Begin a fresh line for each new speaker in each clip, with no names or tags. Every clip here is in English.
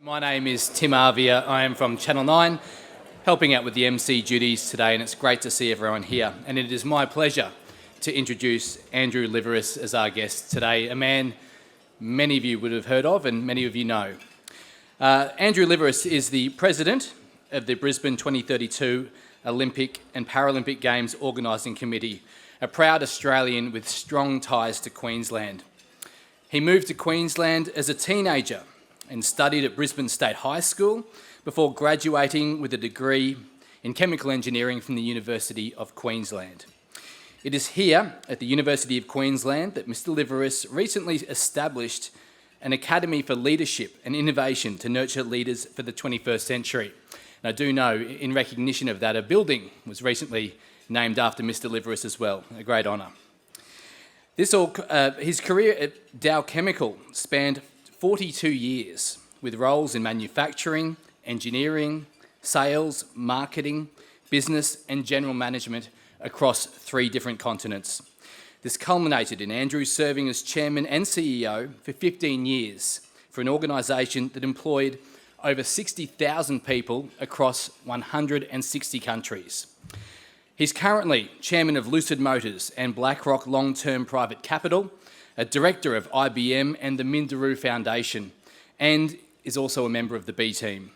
My name is Tim Arvia. I am from Channel 9, helping out with the MC duties today, and it's great to see everyone here. And it is my pleasure to introduce Andrew Liveris as our guest today, a man many of you would have heard of and many of you know. Andrew Liveris is the president of the Brisbane 2032 Olympic and Paralympic Games Organising Committee, a proud Australian with strong ties to Queensland. He moved to Queensland as a teenager and studied at Brisbane State High School before graduating with a degree in chemical engineering from the University of Queensland. It is here at the University of Queensland that Mr. Liveris recently established an Academy for Leadership and Innovation to nurture leaders for the 21st century. And I do know, in recognition of that, a building was recently named after Mr. Liveris as well, a great honour. His career at Dow Chemical spanned 42 years, with roles in manufacturing, engineering, sales, marketing, business and general management across 3 different continents. This culminated in Andrew serving as chairman and CEO for 15 years for an organisation that employed over 60,000 people across 160 countries. He's currently chairman of Lucid Motors and BlackRock Long-Term Private Capital, a director of IBM and the Minderoo Foundation, and is also a member of the B Team.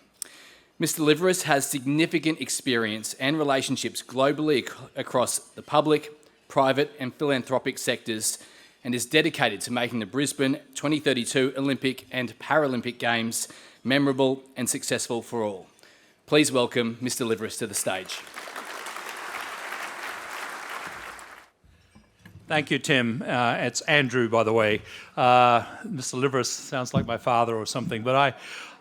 Mr. Liveris has significant experience and relationships globally across the public, private and philanthropic sectors, and is dedicated to making the Brisbane 2032 Olympic and Paralympic Games memorable and successful for all. Please welcome Mr. Liveris to the stage.
Thank you, Tim. It's Andrew, by the way. Mr. Liveris sounds like my father or something, but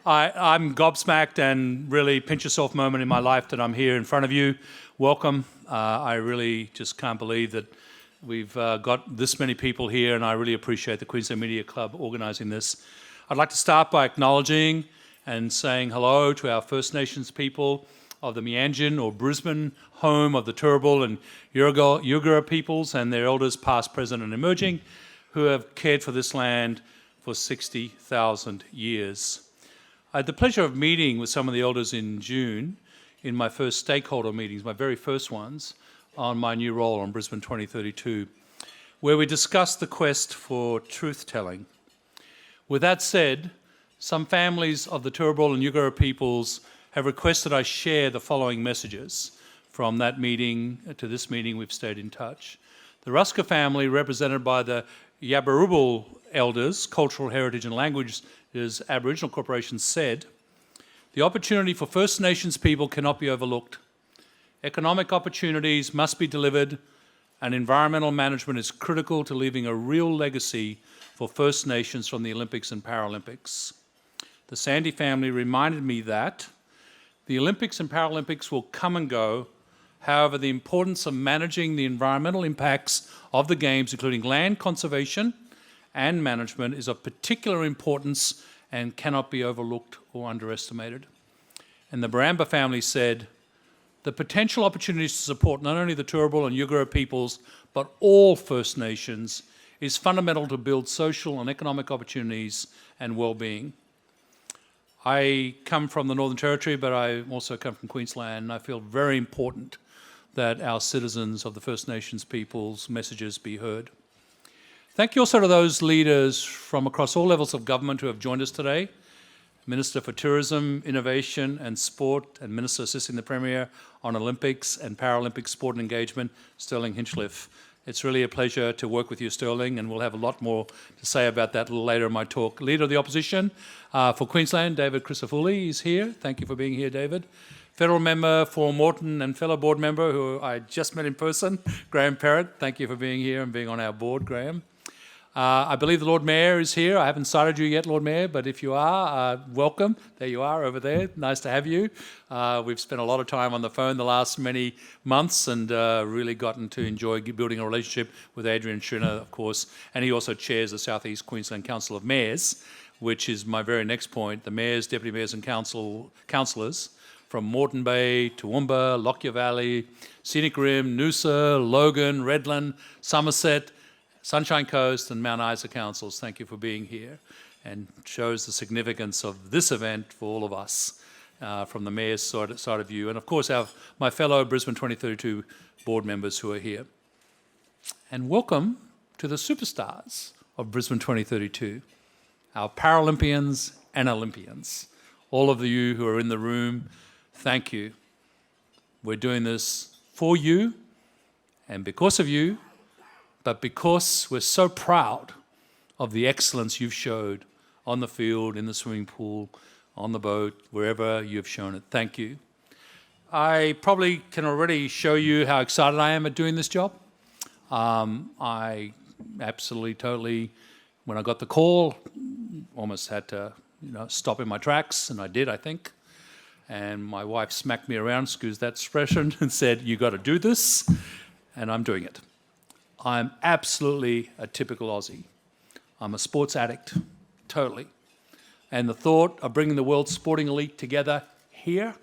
I'm gobsmacked and really pinch yourself moment in my life that I'm here in front of you. Welcome. I really just can't believe that we've got this many people here, and I really appreciate the Queensland Media Club organising this. I'd like to start by acknowledging and saying hello to our First Nations people of the Meanjin or Brisbane, home of the Turrbal and Yugara peoples and their elders past, present and emerging, who have cared for this land for 60,000 years. I had the pleasure of meeting with some of the elders in June in my first stakeholder meetings, my very first ones, on my new role on Brisbane 2032, where we discussed the quest for truth-telling. With that said, some families of the Turrbal and Yugara peoples have requested I share the following messages. From that meeting to this meeting, we've stayed in touch. The Ruska family, represented by the Yabarubal elders, Cultural Heritage and Languages Aboriginal Corporation, said, "The opportunity for First Nations people cannot be overlooked. Economic opportunities must be delivered, and environmental management is critical to leaving a real legacy for First Nations from the Olympics and Paralympics." The Sandy family reminded me that the Olympics and Paralympics will come and go. However, the importance of managing the environmental impacts of the Games, including land conservation and management, is of particular importance and cannot be overlooked or underestimated. And the Baramba family said, "The potential opportunities to support not only the Turrbal and Yugara peoples, but all First Nations is fundamental to build social and economic opportunities and well-being." I come from the Northern Territory, but I also come from Queensland, and I feel very important that our citizens of the First Nations peoples' messages be heard. Thank you also to those leaders from across all levels of government who have joined us today. Minister for Tourism, Innovation and Sport, and Minister assisting the Premier on Olympics and Paralympic Sport and Engagement, Sterling Hinchliffe. It's really a pleasure to work with you, Sterling, and we'll have a lot more to say about that a little later in my talk. Leader of the Opposition for Queensland, David Crisafulli, is here. Thank you for being here, David. Federal Member for Moreton and fellow board member who I just met in person, Graham Perrott. Thank you for being here and being on our board, Graham. I believe the Lord Mayor is here. I haven't cited you yet, Lord Mayor, but if you are, welcome. There you are over there. Nice to have you. We've spent a lot of time on the phone the last many months and really gotten to enjoy building a relationship with Adrian Schrinner, of course, and he also chairs the South East Queensland Council of Mayors, which is my very next point. The mayors, deputy mayors and councillors from Moreton Bay, Toowoomba, Lockyer Valley, Scenic Rim, Noosa, Logan, Redland, Somerset, Sunshine Coast and Mount Isa councils. Thank you for being here. and shows the significance of this event for all of us from the Mayor's side of view, and of course my fellow Brisbane 2032 board members who are here. And welcome to the superstars of Brisbane 2032, our Paralympians and Olympians. All of you who are in the room, thank you. We're doing this for you and because of you, but because we're so proud of the excellence you've showed on the field, in the swimming pool, on the boat, wherever you've shown it. Thank you. I probably can already show you how excited I am at doing this job. I absolutely, totally, when I got the call, almost had to stop in my tracks, and I did, I think. And my wife smacked me around, excuse that expression, and said, "You got to do this," and I'm doing it. I'm absolutely a typical Aussie. I'm a sports addict, totally. And the thought of bringing the world's sporting elite together here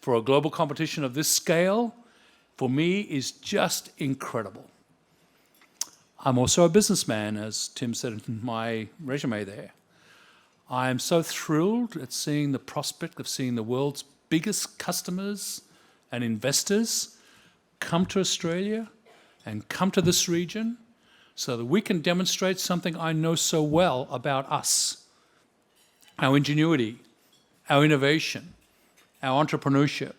for a global competition of this scale, for me, is just incredible. I'm also a businessman, as Tim said in my resume there. I am so thrilled at seeing the prospect of seeing the world's biggest customers and investors come to Australia and come to this region so that we can demonstrate something I know so well about us: our ingenuity, our innovation, our entrepreneurship.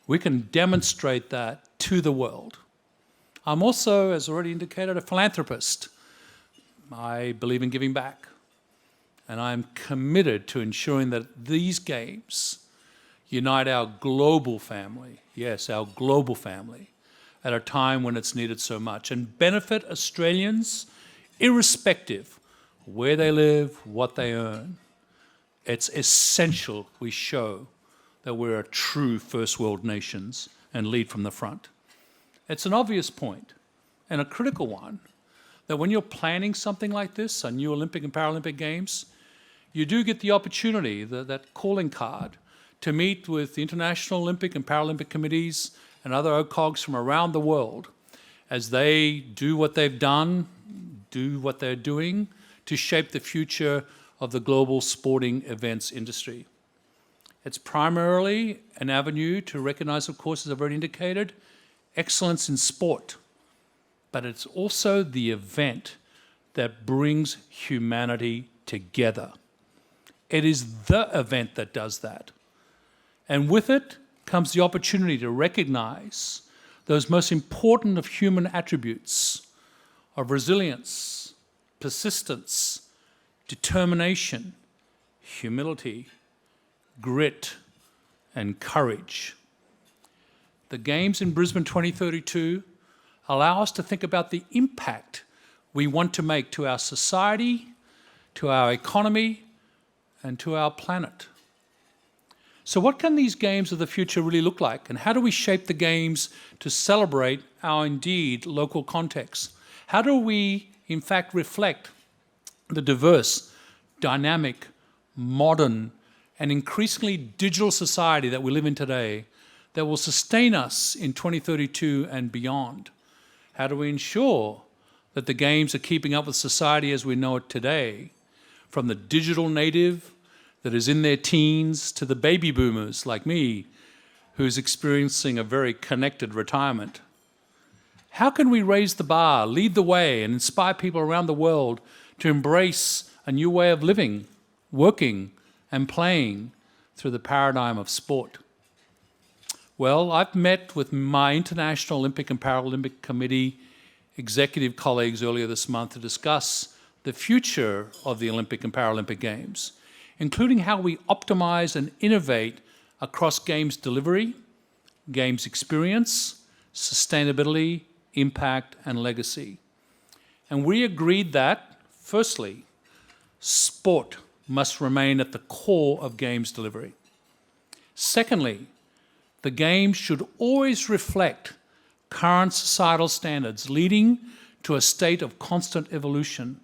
We can demonstrate that to the world. I'm also, as already indicated, a philanthropist. I believe in giving back. And I'm committed to ensuring that these games unite our global family, yes, our global family, at a time when it's needed so much, and benefit Australians irrespective of where they live, what they earn. It's essential we show that we're a true first world nations and lead from the front. It's an obvious point, and a critical one, that when you're planning something like this, a new Olympic and Paralympic Games, you do get the opportunity, that calling card, to meet with the International Olympic and Paralympic Committees and other OCOGs from around the world as they do what they've done, do what they're doing to shape the future of the global sporting events industry. It's primarily an avenue to recognise, of course, as I've already indicated, excellence in sport, but it's also the event that brings humanity together. It is the event that does that. And with it comes the opportunity to recognise those most important of human attributes of resilience, persistence, determination, humility, grit, and courage. The Games in Brisbane 2032 allow us to think about the impact we want to make to our society, to our economy, and to our planet. So what can these Games of the future really look like? And how do we shape the Games to celebrate our indeed local context? How do we, in fact, reflect the diverse, dynamic, modern, and increasingly digital society that we live in today that will sustain us in 2032 and beyond? How do we ensure that the Games are keeping up with society as we know it today, from the digital native that is in their teens to the baby boomers like me, who's experiencing a very connected retirement? How can we raise the bar, lead the way, and inspire people around the world to embrace a new way of living, working, and playing through the paradigm of sport? Well, I've met with my International Olympic and Paralympic Committee executive colleagues earlier this month to discuss the future of the Olympic and Paralympic Games, including how we optimize and innovate across Games delivery, Games experience, sustainability, impact, and legacy. And we agreed that, firstly, sport must remain at the core of Games delivery. Secondly, the Games should always reflect current societal standards, leading to a state of constant evolution.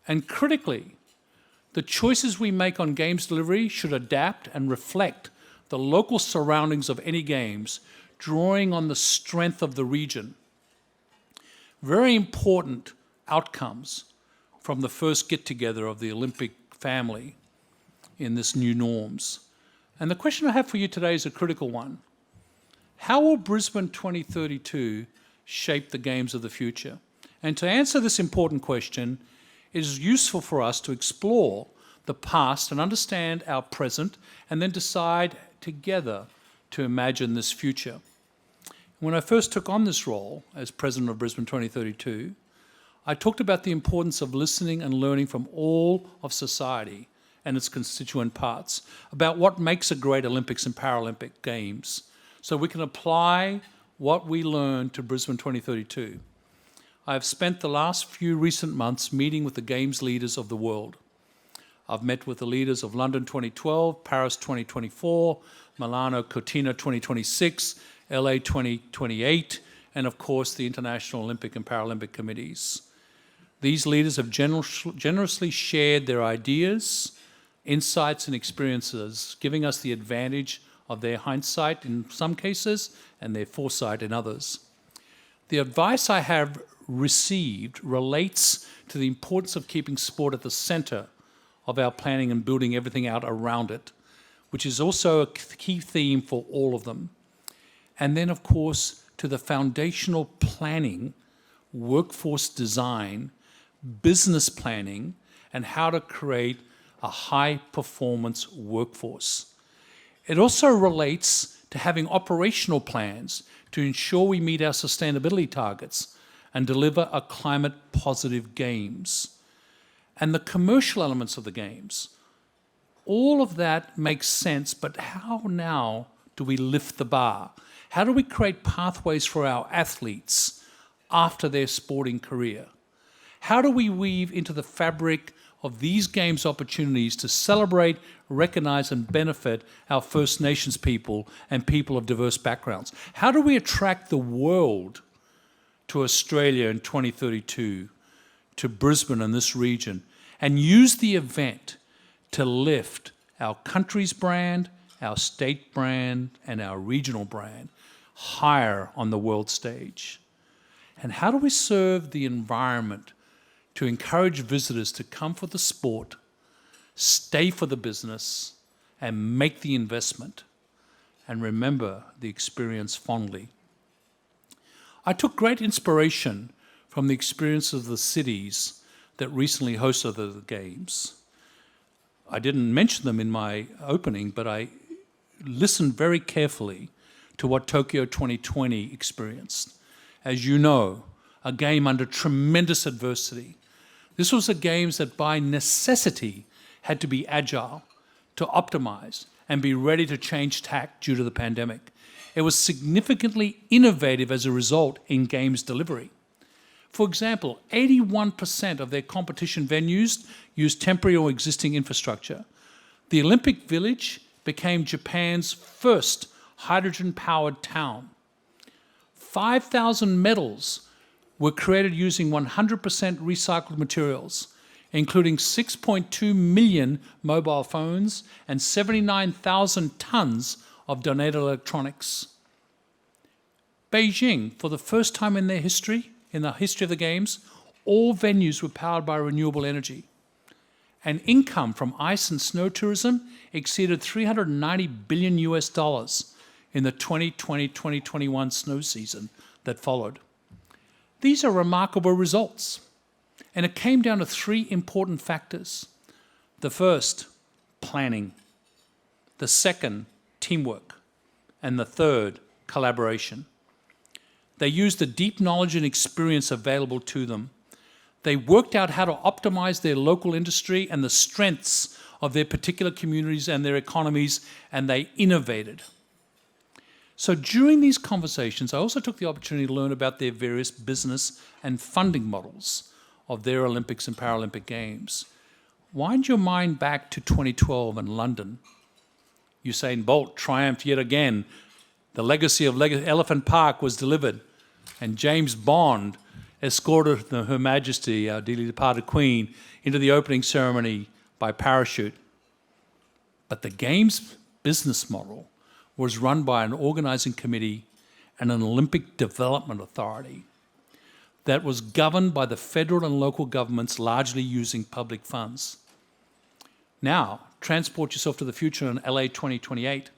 And critically, the choices we make on Games delivery should adapt and reflect the local surroundings of any Games, drawing on the strength of the region. Very important outcomes from the first get-together of the Olympic family in this new norms. And the question I have for you today is a critical one. How will Brisbane 2032 shape the Games of the future? And to answer this important question, it is useful for us to explore the past and understand our present, and then decide together to imagine this future. When I first took on this role as President of Brisbane 2032, I talked about the importance of listening and learning from all of society and its constituent parts about what makes a great Olympics and Paralympic Games, so we can apply what we learn to Brisbane 2032. I have spent the last few recent months meeting with the Games leaders of the world. I've met with the leaders of London 2012, Paris 2024, Milano Cortina 2026, LA 2028, and of course the International Olympic and Paralympic Committees. These leaders have generously shared their ideas, insights and experiences, giving us the advantage of their hindsight in some cases and their foresight in others. The advice I have received relates to the importance of keeping sport at the centre of our planning and building everything out around it, which is also a key theme for all of them. And then, of course, to the foundational planning, workforce design, business planning, and how to create a high-performance workforce. It also relates to having operational plans to ensure we meet our sustainability targets and deliver a climate-positive Games. And the commercial elements of the Games. All of that makes sense, but how now do we lift the bar? How do we create pathways for our athletes after their sporting career? How do we weave into the fabric of these Games opportunities to celebrate, recognise and benefit our First Nations people and people of diverse backgrounds? How do we attract the world to Australia in 2032? To Brisbane and this region, and use the event to lift our country's brand, our state brand, and our regional brand higher on the world stage? And how do we serve the environment to encourage visitors to come for the sport, stay for the business, and make the investment, and remember the experience fondly? I took great inspiration from the experience of the cities that recently hosted the Games. I didn't mention them in my opening, but I listened very carefully to what Tokyo 2020 experienced. As you know, a game under tremendous adversity. This was a Games that by necessity had to be agile, to optimize, and be ready to change tack due to the pandemic. It was significantly innovative as a result in Games delivery. For example, 81% of their competition venues used temporary or existing infrastructure. The Olympic Village became Japan's first hydrogen-powered town. 5,000 medals were created using 100% recycled materials, including 6.2 million mobile phones and 79,000 tons of donated electronics. Beijing, for the first time in their history, in the history of the Games, all venues were powered by renewable energy. And income from ice and snow tourism exceeded $390 billion in the 2020-2021 snow season that followed. These are remarkable results. And it came down to three important factors. The first, planning. The second, teamwork. And the third, collaboration. They used the deep knowledge and experience available to them. They worked out how to optimize their local industry and the strengths of their particular communities and their economies, and they innovated. So during these conversations, I also took the opportunity to learn about their various business and funding models of their Olympics and Paralympic Games. Wind your mind back to 2012 in London. Usain Bolt triumphed yet again. The legacy of Elephant Park was delivered, and James Bond escorted Her Majesty, our dearly departed Queen, into the opening ceremony by parachute. But the Games business model was run by an organising committee and an Olympic development authority. that was governed by the federal and local governments, largely using public funds. Now, transport yourself to the future in LA 2028.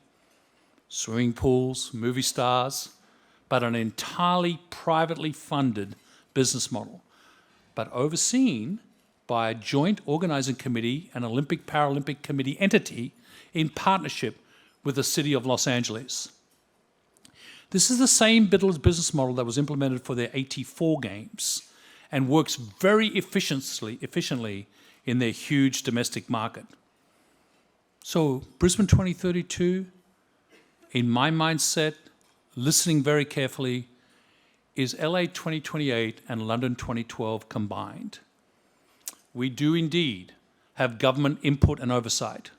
Swimming pools, movie stars, but an entirely privately funded business model, but overseen by a joint organising committee and Olympic Paralympic Committee entity in partnership with the City of Los Angeles. This is the same business model that was implemented for their 84 games and works very efficiently in their huge domestic market. So Brisbane 2032, in my mindset, listening very carefully, is LA 2028 and London 2012 combined. We do indeed have government input and oversight,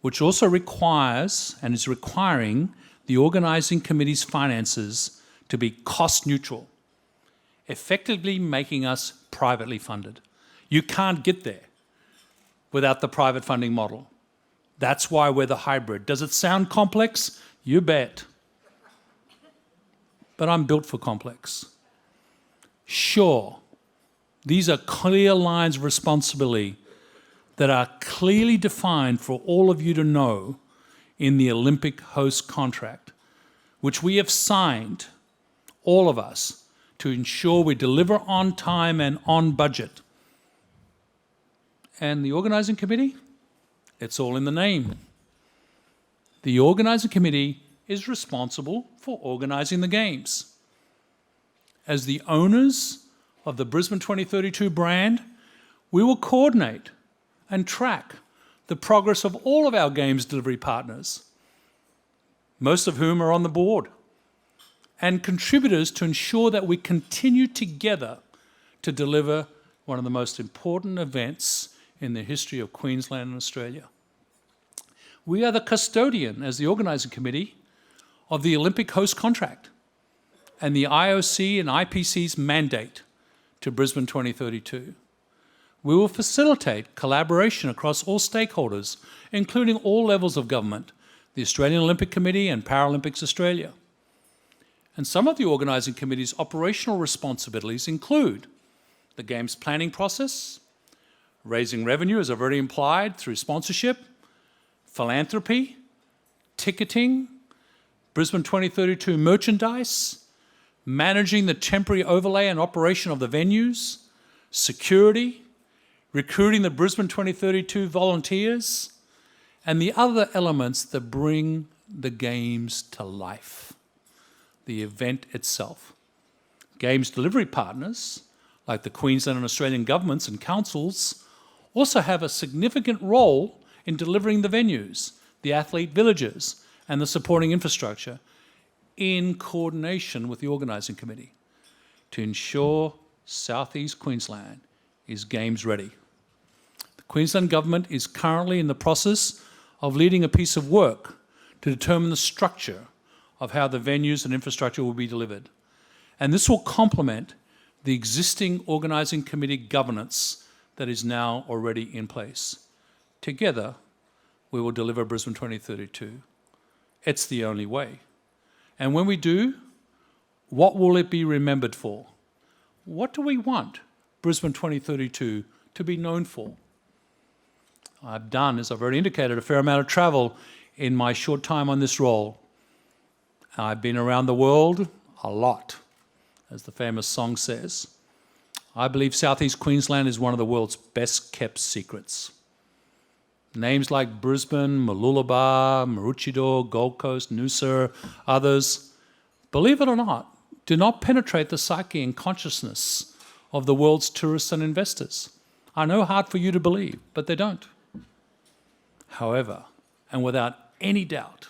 which also requires and is requiring the organising committee's finances to be cost neutral, effectively making us privately funded. You can't get there without the private funding model. That's why we're the hybrid. Does it sound complex? You bet. But I'm built for complex. Sure, these are clear lines of responsibility that are clearly defined for all of you to know in the Olympic host contract, which we have signed, all of us, to ensure we deliver on time and on budget. And the organising committee? It's all in the name. The organising committee is responsible for organising the games. As the owners of the Brisbane 2032 brand, we will coordinate and track the progress of all of our games delivery partners, most of whom are on the board, and contributors to ensure that we continue together to deliver one of the most important events in the history of Queensland and Australia. We are the custodian, as the organising committee, of the Olympic host contract and the IOC and IPC's mandate to Brisbane 2032. We will facilitate collaboration across all stakeholders, including all levels of government, the Australian Olympic Committee and Paralympics Australia. And some of the organising committee's operational responsibilities include the Games planning process, raising revenue, as I've already implied, through sponsorship, philanthropy, ticketing, Brisbane 2032 merchandise, managing the temporary overlay and operation of the venues, security, recruiting the Brisbane 2032 volunteers, and the other elements that bring the Games to life, the event itself. Games delivery partners, like the Queensland and Australian governments and councils, also have a significant role in delivering the venues, the athlete villages, and the supporting infrastructure in coordination with the organising committee to ensure South East Queensland is Games ready. The Queensland Government is currently in the process of leading a piece of work to determine the structure of how the venues and infrastructure will be delivered. And this will complement the existing organising committee governance that is now already in place. Together, we will deliver Brisbane 2032. It's the only way. And when we do, what will it be remembered for? What do we want Brisbane 2032 to be known for? I've done, as I've already indicated, a fair amount of travel in my short time on this role. I've been around the world a lot, as the famous song says. I believe South East Queensland is one of the world's best kept secrets. Names like Brisbane, Mooloolaba, Maroochydore, Gold Coast, Noosa, others, believe it or not, do not penetrate the psyche and consciousness of the world's tourists and investors. I know hard for you to believe, but they don't. However, and without any doubt,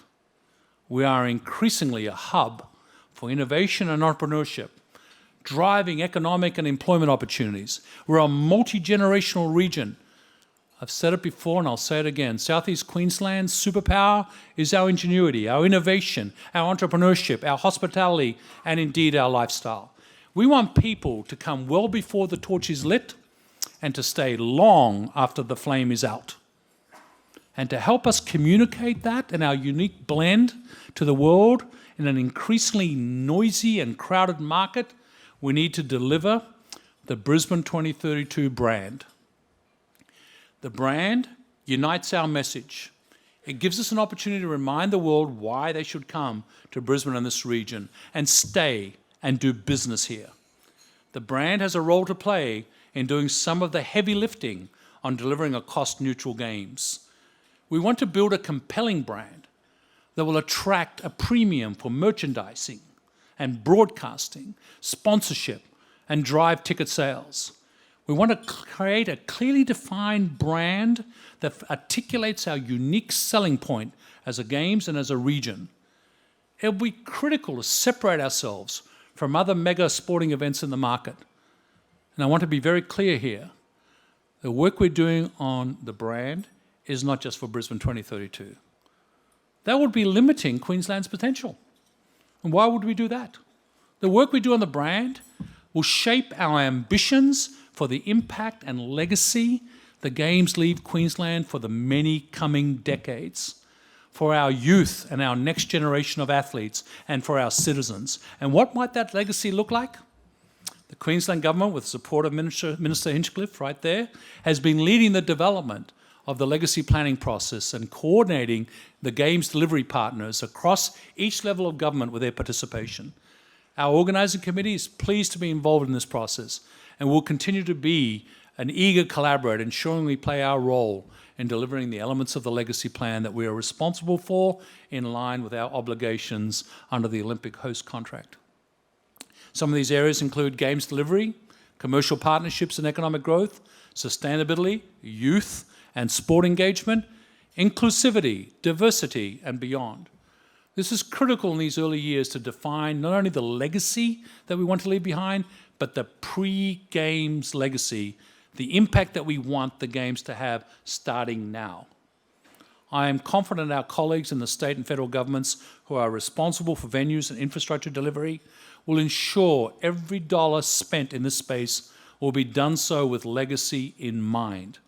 we are increasingly a hub for innovation and entrepreneurship, driving economic and employment opportunities. We're a multi-generational region. I've said it before and I'll say it again. South East Queensland's superpower is our ingenuity, our innovation, our entrepreneurship, our hospitality, and indeed our lifestyle. We want people to come well before the torch is lit and to stay long after the flame is out. And to help us communicate that and our unique blend to the world in an increasingly noisy and crowded market, We need to deliver the Brisbane 2032 brand. The brand unites our message. It gives us an opportunity to remind the world why they should come to Brisbane and this region and stay and do business here. The brand has a role to play in doing some of the heavy lifting on delivering a cost-neutral games. We want to build a compelling brand that will attract a premium for merchandising and broadcasting, sponsorship, and drive ticket sales. We want to create a clearly defined brand that articulates our unique selling point as a games and as a region. It will be critical to separate ourselves from other mega sporting events in the market. And I want to be very clear here. The work we're doing on the brand is not just for Brisbane 2032. That would be limiting Queensland's potential. And why would we do that? The work we do on the brand will shape our ambitions for the impact and legacy the Games leave Queensland for the many coming decades, for our youth and our next generation of athletes, and for our citizens. And what might that legacy look like? The Queensland Government, with the support of Minister Hinchcliffe right there, has been leading the development of the legacy planning process and coordinating the Games delivery partners across each level of government with their participation. Our organising committee is pleased to be involved in this process and will continue to be an eager collaborator, ensuring we play our role in delivering the elements of the legacy plan that we are responsible for in line with our obligations under the Olympic host contract. Some of these areas include Games delivery, commercial partnerships and economic growth, sustainability, youth and sport engagement, inclusivity, diversity, and beyond. This is critical in these early years to define not only the legacy that we want to leave behind, but the pre-Games legacy, the impact that we want the Games to have starting now. I am confident our colleagues in the state and federal governments who are responsible for venues and infrastructure delivery will ensure every dollar spent in this space will be done so with legacy in mind.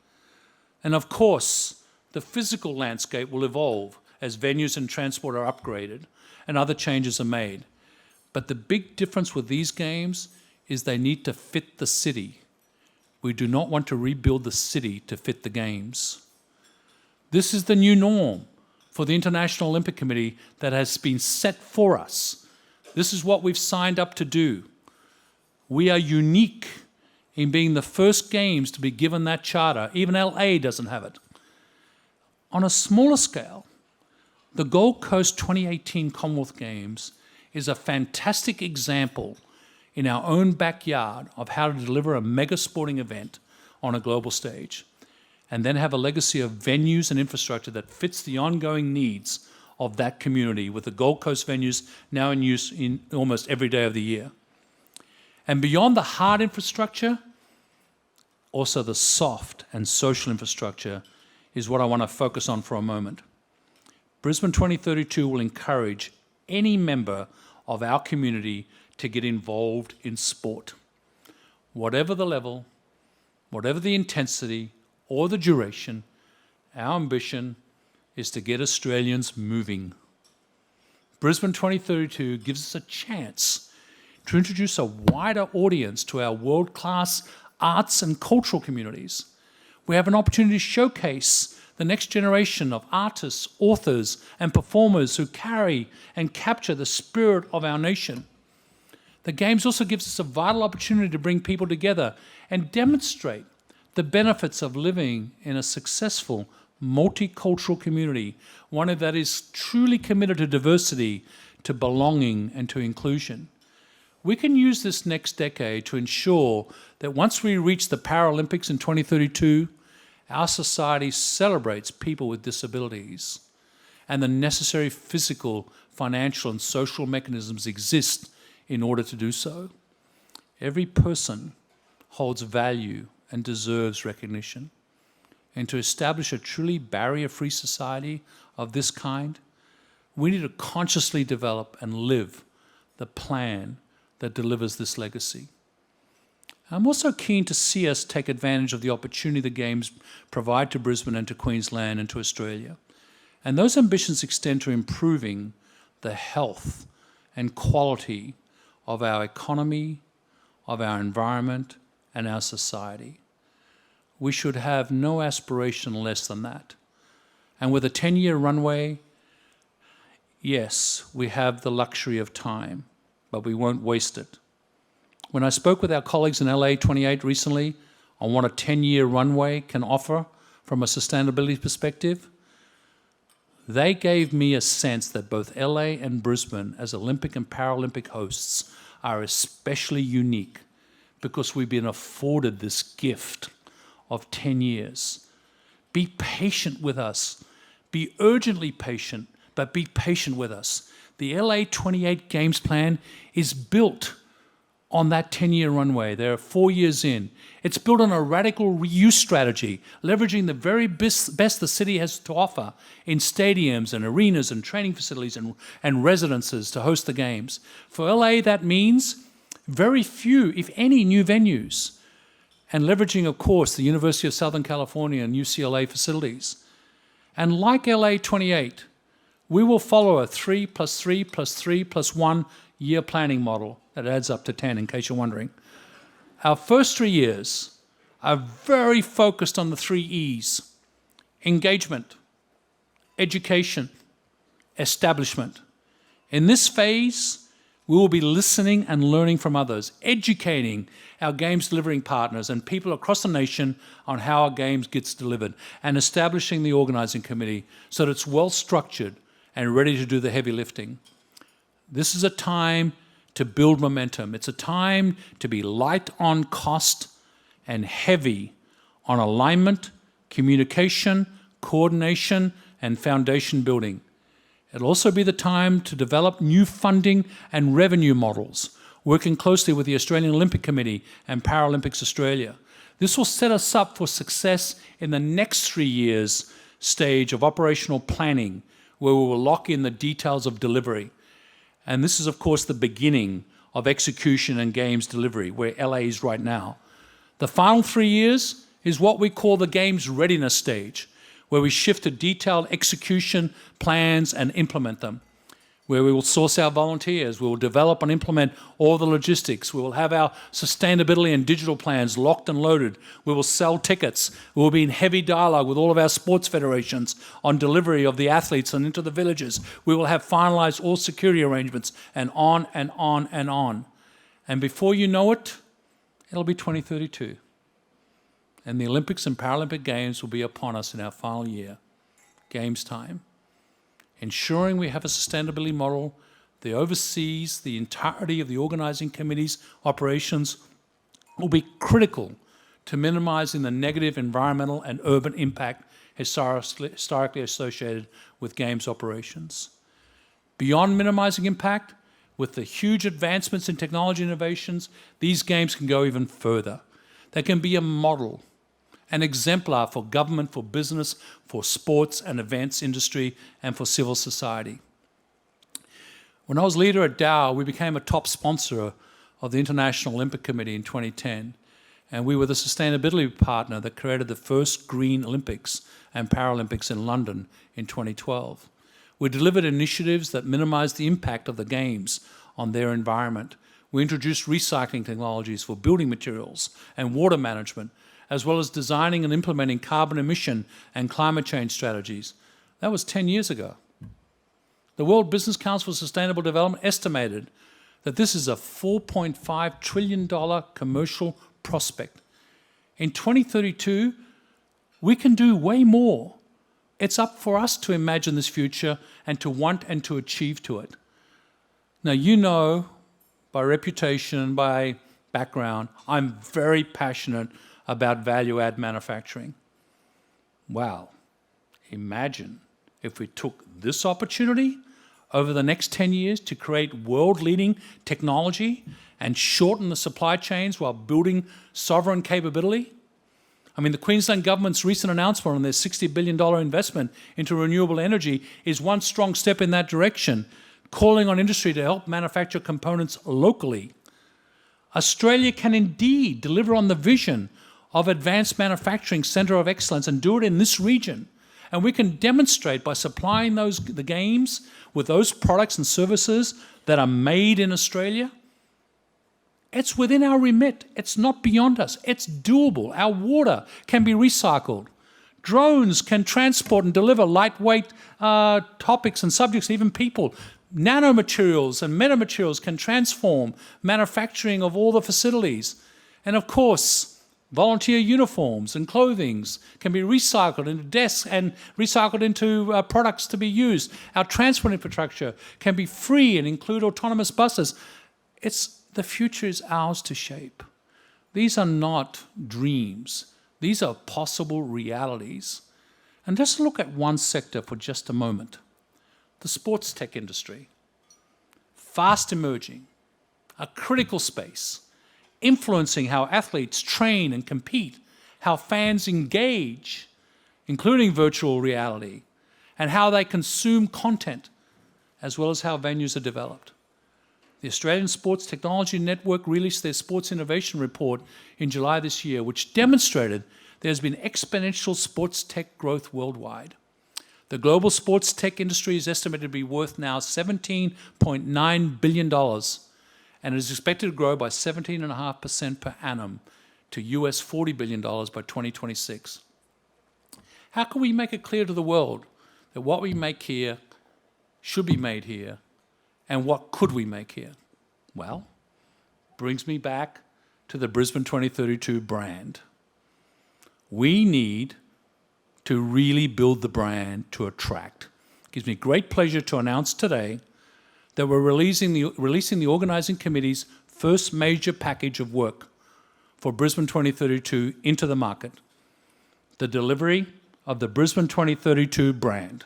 And of course, the physical landscape will evolve as venues and transport are upgraded and other changes are made. But the big difference with these Games is they need to fit the city. We do not want to rebuild the city to fit the Games. This is the new norm for the International Olympic Committee that has been set for us. This is what we've signed up to do. We are unique in being the first Games to be given that charter. Even LA doesn't have it. On a smaller scale, the Gold Coast 2018 Commonwealth Games is a fantastic example in our own backyard of how to deliver a mega sporting event on a global stage and then have a legacy of venues and infrastructure that fits the ongoing needs of that community, with the Gold Coast venues now in use in almost every day of the year. And beyond the hard infrastructure, also the soft and social infrastructure is what I want to focus on for a moment. Brisbane 2032 will encourage any member of our community to get involved in sport. Whatever the level, whatever the intensity or the duration, our ambition is to get Australians moving. Brisbane 2032 gives us a chance to introduce a wider audience to our world-class arts and cultural communities. We have an opportunity to showcase the next generation of artists, authors, and performers who carry and capture the spirit of our nation. The Games also gives us a vital opportunity to bring people together and demonstrate the benefits of living in a successful, multicultural community, one that is truly committed to diversity, to belonging, and to inclusion. We can use this next decade to ensure that once we reach the Paralympics in 2032, our society celebrates people with disabilities, and the necessary physical, financial, and social mechanisms exist in order to do so. Every person holds value and deserves recognition. And to establish a truly barrier-free society of this kind, we need to consciously develop and live the plan that delivers this legacy. I'm also keen to see us take advantage of the opportunity the Games provide to Brisbane and to Queensland and to Australia. And those ambitions extend to improving the health and quality of our economy, of our environment and our society. We should have no aspiration less than that. And with a 10-year runway, yes, we have the luxury of time, but we won't waste it. When I spoke with our colleagues in LA 28 recently on what a 10-year runway can offer from a sustainability perspective, they gave me a sense that both LA and Brisbane, as Olympic and Paralympic hosts, are especially unique because we've been afforded this gift of 10 years. Be patient with us. Be urgently patient, but be patient with us. The LA 28 Games Plan is built on that 10-year runway. They're 4 years in. It's built on a radical reuse strategy, leveraging the very best the city has to offer in stadiums and arenas and training facilities and residences to host the games. For LA, that means very few, if any, new venues, and leveraging, of course, the University of Southern California and UCLA facilities. And like LA 28, we will follow a 3 + 3 + 3 + 1 year planning model that adds up to 10, in case you're wondering. Our first 3 years are very focused on the 3 E's: engagement, education, establishment. In this phase, we will be listening and learning from others, educating our games delivering partners and people across the nation on how our games gets delivered, and establishing the organising committee so that it's well structured and ready to do the heavy lifting. This is a time to build momentum. It's a time to be light on cost and heavy on alignment, communication, coordination, and foundation building. It'll also be the time to develop new funding and revenue models, working closely with the Australian Olympic Committee and Paralympics Australia. This will set us up for success in the next 3 years stage of operational planning, where we will lock in the details of delivery. And this is, of course, the beginning of execution and games delivery, where LA is right now. The final 3 years is what we call the games readiness stage, where we shift to detailed execution plans and implement them, where we will source our volunteers, we will develop and implement all the logistics, we will have our sustainability and digital plans locked and loaded, we will sell tickets, we will be in heavy dialogue with all of our sports federations on delivery of the athletes and into the villages, we will have finalised all security arrangements, and on and on and on. And before you know it, it'll be 2032. And the Olympics and Paralympic Games will be upon us in our final year, Games time. Ensuring we have a sustainability model that oversees the entirety of the organising committee's operations will be critical to minimising the negative environmental and urban impact historically associated with Games operations. Beyond minimising impact, with the huge advancements in technology innovations, these Games can go even further. They can be a model, an exemplar for government, for business, for sports and events industry, and for civil society. When I was leader at Dow, we became a top sponsor of the International Olympic Committee in 2010, and we were the sustainability partner that created the first Green Olympics and Paralympics in London in 2012. We delivered initiatives that minimised the impact of the Games on their environment. We introduced recycling technologies for building materials and water management, as well as designing and implementing carbon emission and climate change strategies. That was 10 years ago. The World Business Council for Sustainable Development estimated that this is a $4.5 trillion commercial prospect. In 2032, we can do way more. It's up for us to imagine this future and to want and to achieve to it. Now, you know, by reputation, by background, I'm very passionate about value-add manufacturing. Wow, imagine if we took this opportunity over the next 10 years to create world-leading technology and shorten the supply chains while building sovereign capability. I mean, the Queensland government's recent announcement on their $60 billion investment into renewable energy is one strong step in that direction, calling on industry to help manufacture components locally. Australia can indeed deliver on the vision of Advanced Manufacturing Centre of Excellence and do it in this region. And we can demonstrate by supplying the Games with those products and services that are made in Australia. It's within our remit. It's not beyond us. It's doable. Our water can be recycled. Drones can transport and deliver lightweight topics and subjects, even people. Nanomaterials and metamaterials can transform manufacturing of all the facilities. And of course, volunteer uniforms and clothing can be recycled into desks and recycled into products to be used. Our transport infrastructure can be free and include autonomous buses. The future is ours to shape. These are not dreams. These are possible realities. And let's look at one sector for just a moment. The sports tech industry. Fast emerging, a critical space, influencing how athletes train and compete, how fans engage, including virtual reality, and how they consume content, as well as how venues are developed. The Australian Sports Technology Network released their Sports Innovation Report in July this year, which demonstrated there's been exponential sports tech growth worldwide. The global sports tech industry is estimated to be worth now $17.9 billion, and it is expected to grow by 17.5% per annum to US $40 billion by 2026. How can we make it clear to the world that what we make here should be made here, and what could we make here? Well, brings me back to the Brisbane 2032 brand. We need to really build the brand to attract. It gives me great pleasure to announce today that we're releasing the Organising Committee's first major package of work for Brisbane 2032 into the market, the delivery of the Brisbane 2032 brand.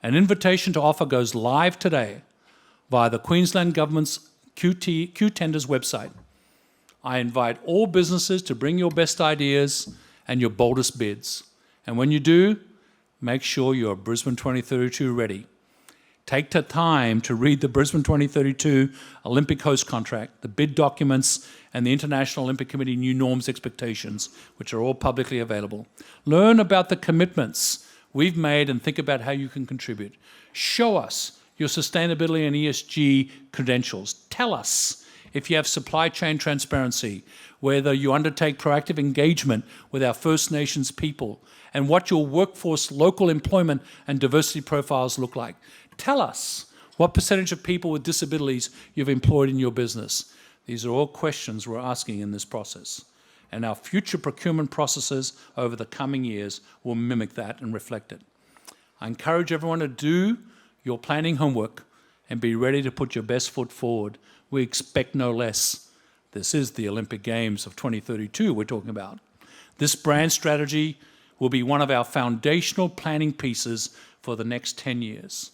An invitation to offer goes live today via the Queensland Government's Q-Tenders website. I invite all businesses to bring your best ideas and your boldest bids. And when you do, make sure you're Brisbane 2032 ready. Take the time to read the Brisbane 2032 Olympic host contract, the bid documents, and the International Olympic Committee new norms expectations, which are all publicly available. Learn about the commitments we've made and think about how you can contribute. Show us your sustainability and ESG credentials. Tell us if you have supply chain transparency, whether you undertake proactive engagement with our First Nations people, and what your workforce, local employment, and diversity profiles look like. Tell us what percentage of people with disabilities you've employed in your business. These are all questions we're asking in this process. And our future procurement processes over the coming years will mimic that and reflect it. I encourage everyone to do your planning homework and be ready to put your best foot forward. We expect no less. This is the Olympic Games of 2032 we're talking about. This brand strategy will be one of our foundational planning pieces for the next 10 years.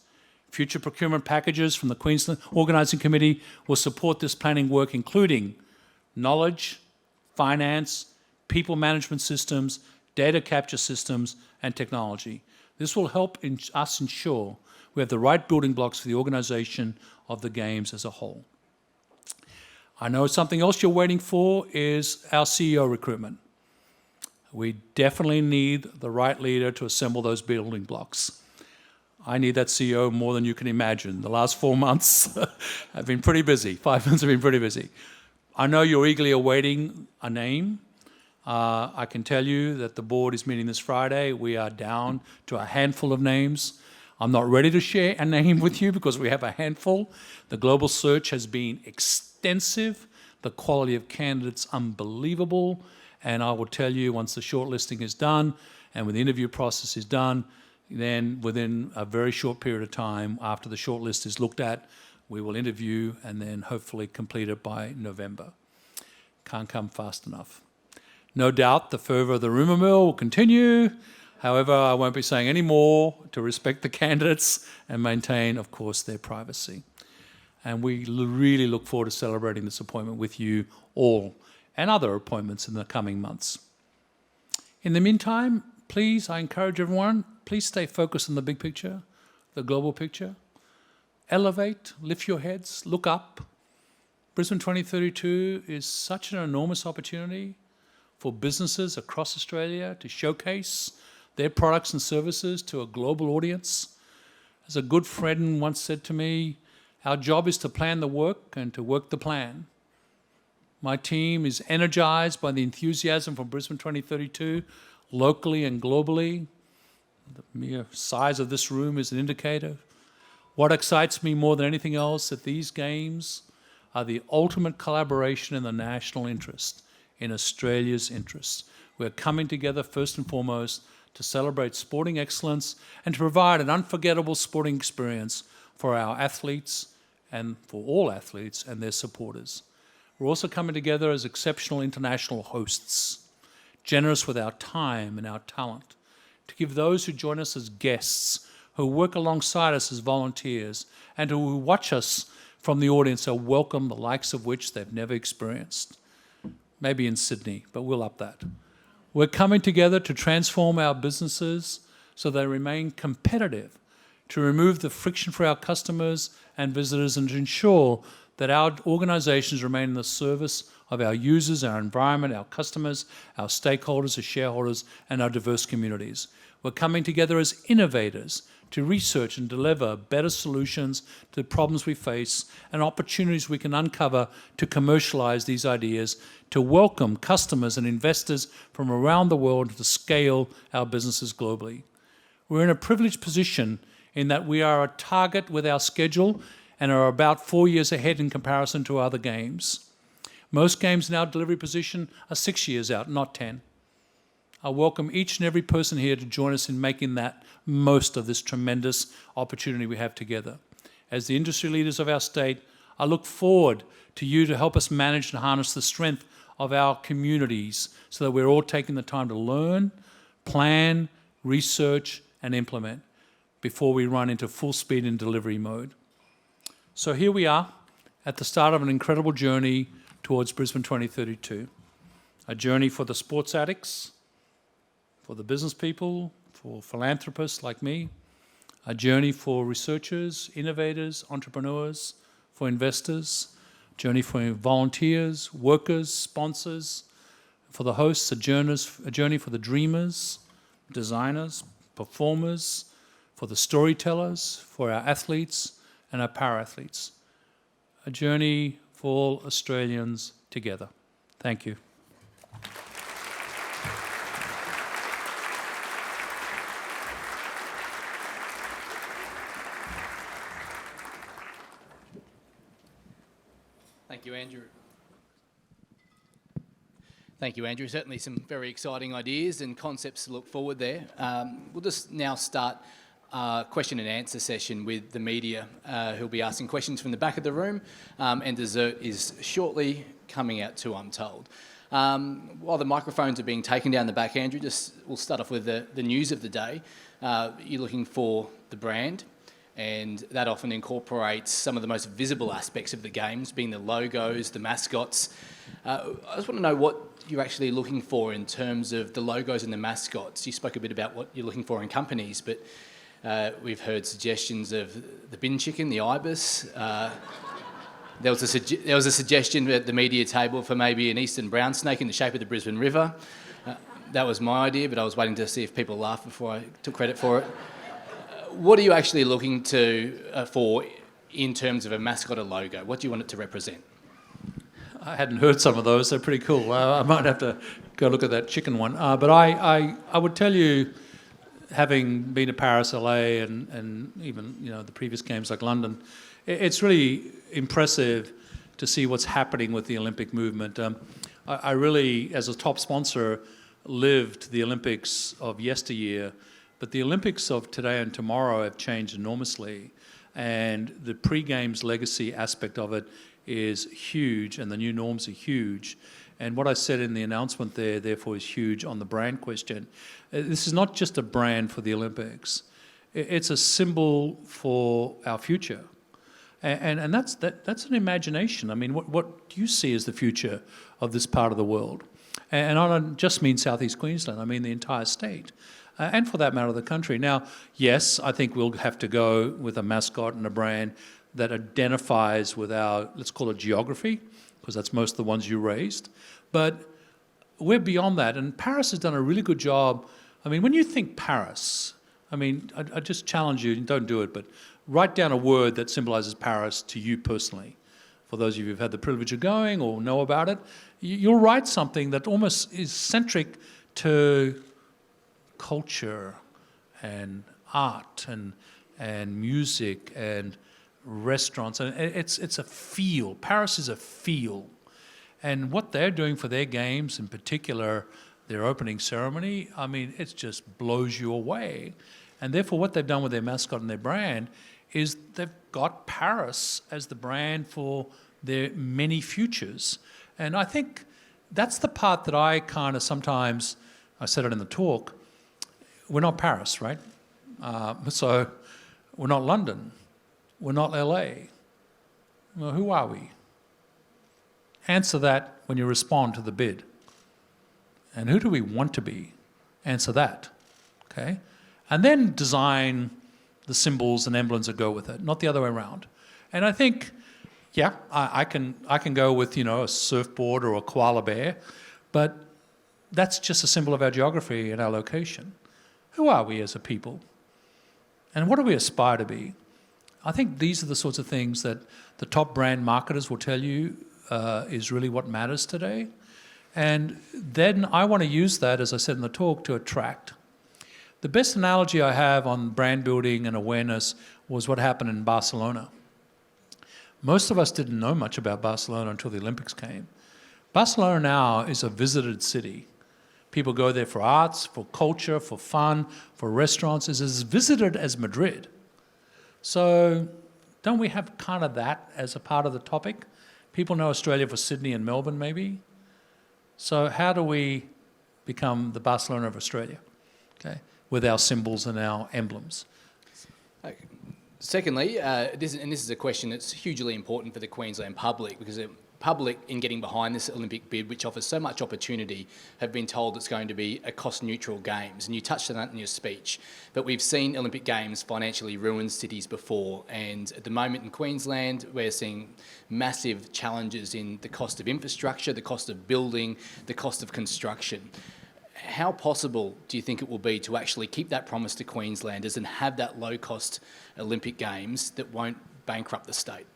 Future procurement packages from the Queensland Organising Committee will support this planning work, including knowledge, finance, people management systems, data capture systems, and technology. This will help us ensure we have the right building blocks for the organisation of the Games as a whole. I know something else you're waiting for is our CEO recruitment. We definitely need the right leader to assemble those building blocks. I need that CEO more than you can imagine. The last 4 months have been pretty busy. 5 months have been pretty busy. I know you're eagerly awaiting a name. I can tell you that the board is meeting this Friday. We are down to a handful of names. I'm not ready to share a name with you because we have a handful. The global search has been extensive. The quality of candidates unbelievable. And I will tell you, once the shortlisting is done and when the interview process is done, then within a very short period of time after the shortlist is looked at, we will interview and then hopefully complete it by November. Can't come fast enough. No doubt the fervour of the rumour mill will continue. However, I won't be saying any more to respect the candidates and maintain, of course, their privacy. And we really look forward to celebrating this appointment with you all and other appointments in the coming months. In the meantime, please, I encourage everyone, please stay focused on the big picture, the global picture. Elevate, lift your heads, look up. Brisbane 2032 is such an enormous opportunity for businesses across Australia to showcase their products and services to a global audience. As a good friend once said to me, our job is to plan the work and to work the plan. My team is energized by the enthusiasm for Brisbane 2032, locally and globally. The mere size of this room is an indicator. What excites me more than anything else at these games are the ultimate collaboration in the national interest, in Australia's interests. We're coming together first and foremost to celebrate sporting excellence and to provide an unforgettable sporting experience for our athletes and for all athletes and their supporters. We're also coming together as exceptional international hosts, generous with our time and our talent, to give those who join us as guests, who work alongside us as volunteers, and who watch us from the audience a welcome the likes of which they've never experienced. Maybe in Sydney, but we'll up that. We're coming together to transform our businesses so they remain competitive, to remove the friction for our customers and visitors, and to ensure that our organisations remain in the service of our users, our environment, our customers, our stakeholders, our shareholders, and our diverse communities. We're coming together as innovators to research and deliver better solutions to the problems we face and opportunities we can uncover to commercialise these ideas, to welcome customers and investors from around the world to scale our businesses globally. We're in a privileged position in that we are a target with our schedule and are about 4 years ahead in comparison to other games. Most games in our delivery position are 6 years out, not 10. I welcome each and every person here to join us in making that most of this tremendous opportunity we have together. As the industry leaders of our state, I look forward to you to help us manage and harness the strength of our communities so that we're all taking the time to learn, plan, research, and implement before we run into full speed in delivery mode. So here we are at the start of an incredible journey towards Brisbane 2032, a journey for the sports addicts, for the business people, for philanthropists like me, a journey for researchers, innovators, entrepreneurs, for investors, a journey for volunteers, workers, sponsors, for the hosts, a journey for the dreamers, designers, performers, for the storytellers, for our athletes and our para-athletes. A journey for all Australians together. Thank you.
Thank you, Andrew. Thank you, Andrew. Certainly some very exciting ideas and concepts to look forward there. We'll just now start a question and answer session with the media, who'll be asking questions from the back of the room, and dessert is shortly coming out too, I'm told. While the microphones are being taken down the back, Andrew, we'll start off with the news of the day. You're looking for the brand, and that often incorporates some of the most visible aspects of the games, being the logos, the mascots. I just want to know what you're actually looking for in terms of the logos and the mascots. You spoke a bit about what you're looking for in companies, but we've heard suggestions of the bin chicken, the ibis. There was a suggestion at the media table for maybe an eastern brown snake in the shape of the Brisbane River. That was my idea, but I was waiting to see if people laughed before I took credit for it. What are you actually looking for in terms of a mascot or logo? What do you want it to represent?
I hadn't heard some of those. They're pretty cool. I might have to go look at that chicken one. But I would tell you, having been to Paris, LA, and even the previous games like London, it's really impressive to see what's happening with the Olympic movement. I really, as a top sponsor, lived the Olympics of yesteryear, but the Olympics of today and tomorrow have changed enormously, and the pre-games legacy aspect of it is huge, and the new norms are huge. And what I said in the announcement there, therefore, is huge on the brand question. This is not just a brand for the Olympics. It's a symbol for our future. And that's an imagination. I mean, what do you see as the future of this part of the world? And I don't just mean Southeast Queensland, I mean the entire state. And for that matter, the country. Now, yes, I think we'll have to go with a mascot and a brand that identifies with our, let's call it geography, because that's most of the ones you raised. But we're beyond that, and Paris has done a really good job. I mean, when you think Paris, I mean, I just challenge you, don't do it, but write down a word that symbolizes Paris to you personally. for those of you who've had the privilege of going or know about it, you'll write something that almost is centric to culture and art and music and restaurants. And it's a feel. Paris is a feel. And what they're doing for their games, in particular, their opening ceremony, I mean, it just blows you away. And therefore, what they've done with their mascot and their brand is they've got Paris as the brand for their many futures. And I think that's the part that I kind of sometimes, I said it in the talk, we're not Paris, right? So we're not London. We're not LA. Well, who are we? Answer that when you respond to the bid. And who do we want to be? Answer that, okay? And then design the symbols and emblems that go with it, not the other way around. And I think, yeah, I can go with, you know, a surfboard or a koala bear, but that's just a symbol of our geography and our location. Who are we as a people? And what do we aspire to be? I think these are the sorts of things that the top brand marketers will tell you is really what matters today. And then I want to use that, as I said in the talk, to attract. The best analogy I have on brand building and awareness was what happened in Barcelona. Most of us didn't know much about Barcelona until the Olympics came. Barcelona now is a visited city. People go there for arts, for culture, for fun, for restaurants. It's as visited as Madrid. So don't we have kind of that as a part of the topic? People know Australia for Sydney and Melbourne, maybe. So how do we become the Barcelona of Australia, okay, with our symbols and our emblems?
Okay. Secondly, this is a question that's hugely important for the Queensland public, because the public, in getting behind this Olympic bid, which offers so much opportunity, have been told it's going to be a cost-neutral Games, and you touched on that in your speech. But we've seen Olympic Games financially ruin cities before, and at the moment in Queensland, we're seeing massive challenges in the cost of infrastructure, the cost of building, the cost of construction. How possible do you think it will be to actually keep that promise to Queenslanders and have that low-cost Olympic Games that won't bankrupt the state?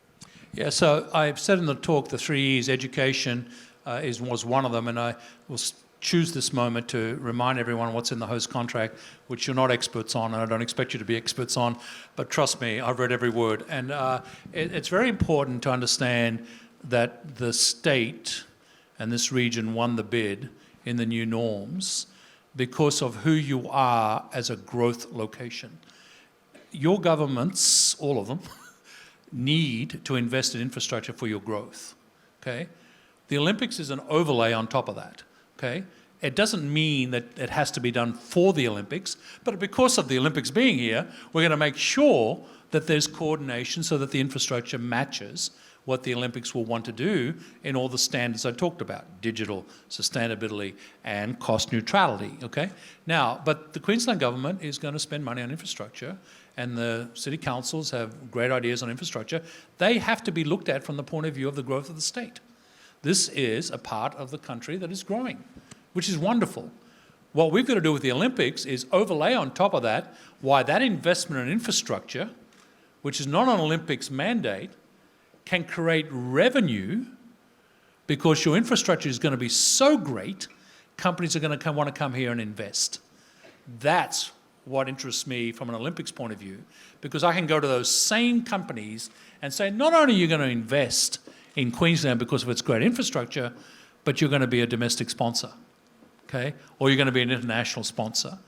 Yeah, so I've said in the talk the 3 E's, education was one of them, and I will choose this moment to remind everyone what's in the host contract, which you're not experts on, and I don't expect you to be experts on, but trust me, I've read every word. And it's very important to understand that the state and this region won the bid in the new norms because of who you are as a growth location. Your governments, all of them, need to invest in infrastructure for your growth, okay? The Olympics is an overlay on top of that, okay? It doesn't mean that it has to be done for the Olympics, but because of the Olympics being here, we're going to make sure that there's coordination so that the infrastructure matches what the Olympics will want to do in all the standards I talked about, digital, sustainability, and cost neutrality, okay? Now, but the Queensland government is going to spend money on infrastructure, and the city councils have great ideas on infrastructure. They have to be looked at from the point of view of the growth of the state. This is a part of the country that is growing, which is wonderful. What we've got to do with the Olympics is overlay on top of that why that investment in infrastructure, which is not an Olympics mandate, can create revenue because your infrastructure is going to be so great, companies are going to want to come here and invest. That's what interests me from an Olympics point of view, because I can go to those same companies and say, not only are you going to invest in Queensland because of its great infrastructure, but you're going to be a domestic sponsor, okay? Or you're going to be an international sponsor,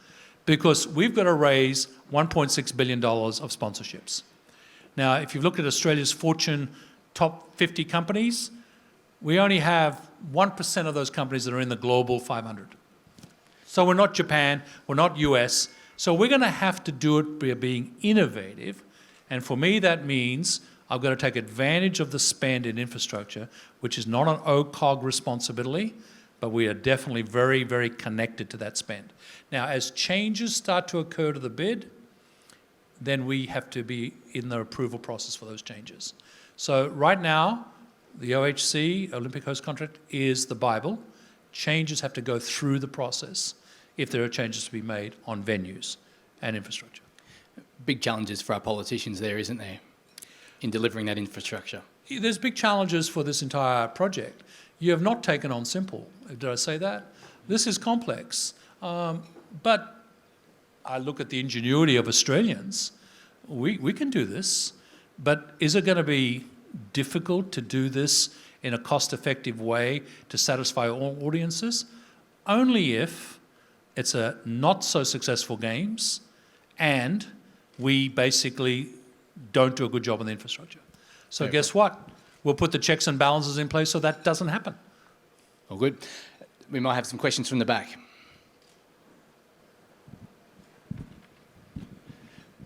because we've got to raise $1.6 billion of sponsorships. Now, if you've looked at Australia's Fortune top 50 companies, we only have 1% of those companies that are in the global 500. So we're not Japan, we're not US, so we're going to have to do it by being innovative, and for me that means I've got to take advantage of the spend in infrastructure, which is not an OCOG responsibility, but we are definitely very, very connected to that spend. Now, as changes start to occur to the bid, then we have to be in the approval process for those changes. So right now, the OHC, Olympic Host Contract, is the Bible. Changes have to go through the process if there are changes to be made on venues and infrastructure.
Big challenges for our politicians there, isn't there, in delivering that infrastructure?
There's big challenges for this entire project. You have not taken on simple. Did I say that? This is complex. But I look at the ingenuity of Australians. We can do this. But is it going to be difficult to do this in a cost-effective way to satisfy all audiences? Only if it's a not-so-successful games and we basically don't do a good job on the infrastructure. So guess what? We'll put the checks and balances in place so that doesn't happen.
All good. We might have some questions from the back.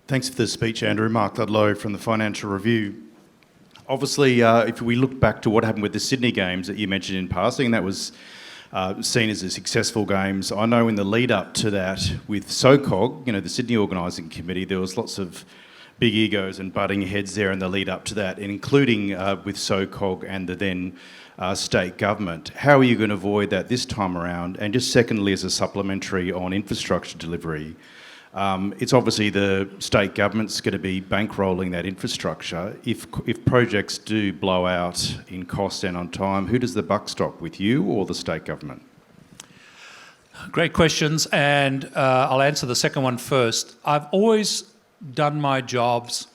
Thanks for the speech, Andrew. Mark Ludlow from the Financial Review. Obviously, if we look back to what happened with the Sydney Games that you mentioned in passing, that was seen as a successful games. I know in the lead up to that with SOCOG, the Sydney Organising Committee, there was lots of big egos and butting heads there in the lead up to that, including with SOCOG and the then state government. How are you going to avoid that this time around? And just secondly, as a supplementary on infrastructure delivery, it's obviously the state government's going to be bankrolling that infrastructure. If projects do blow out in cost and on time, who does the buck stop, with you or the state government?
Great questions, and I'll answer the second one first. I've always done my jobs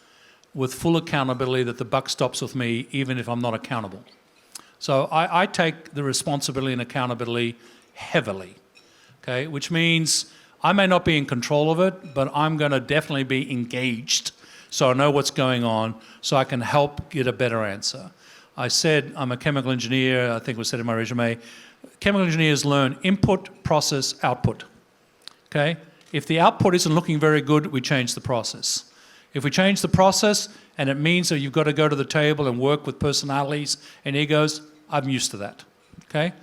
with full accountability that the buck stops with me, even if I'm not accountable. So I take the responsibility and accountability heavily, okay? Which means I may not be in control of it, but I'm going to definitely be engaged so I know what's going on, so I can help get a better answer. I said I'm a chemical engineer, I think it was said in my resume. Chemical engineers learn input, process, output, okay? If the output isn't looking very good, we change the process. If we change the process and it means that you've got to go to the table and work with personalities and egos, I'm used to that, okay?